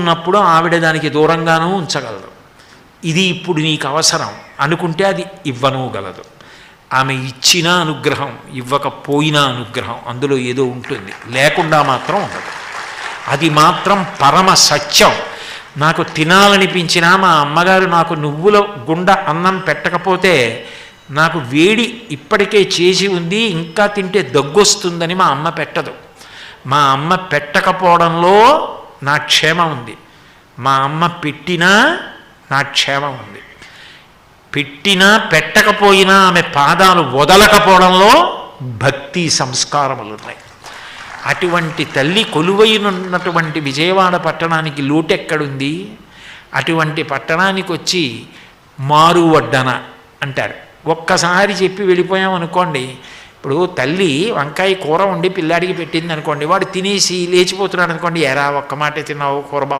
ఉన్నప్పుడు ఆవిడ దానికి దూరంగానూ ఉంచగలదు. ఇది ఇప్పుడు నీకు అవసరం అనుకుంటే అది ఇవ్వనూగలదు. ఆమె ఇచ్చిన అనుగ్రహం, ఇవ్వకపోయినా అనుగ్రహం, అందులో ఏదో ఉంటుంది, లేకుండా మాత్రం ఉండదు. అది మాత్రం పరమ సత్యం. నాకు తినాలనిపించినా మా అమ్మగారు నాకు నువ్వుల గుండ అన్నం పెట్టకపోతే నాకు వేడి ఇప్పటికే చేసి ఉంది, ఇంకా తింటే దగ్గొస్తుందని మా అమ్మ పెట్టదు. మా అమ్మ పెట్టకపోవడంలో నా క్షేమం ఉంది. మా అమ్మ పెట్టినా నా క్షేమం ఉంది. పెట్టినా పెట్టకపోయినా ఆమె పాదాలు వదలకపోవడంలో భక్తి సంస్కారములు ఉన్నాయి. అటువంటి తల్లి కొలువైనటువంటి విజయవాడ పట్టణానికి లోటెక్కడుంది? అటువంటి పట్టణానికి వచ్చి మారు వడ్డన అంటారు. ఒక్కసారి చెప్పి వెళ్ళిపోయామనుకోండి, ఇప్పుడు తల్లి వంకాయ కూర వండి పిల్లాడికి పెట్టింది అనుకోండి, వాడు తినేసి లేచిపోతున్నాడు అనుకోండి, ఎరా ఒక్క మాటే తిన్నావు కూర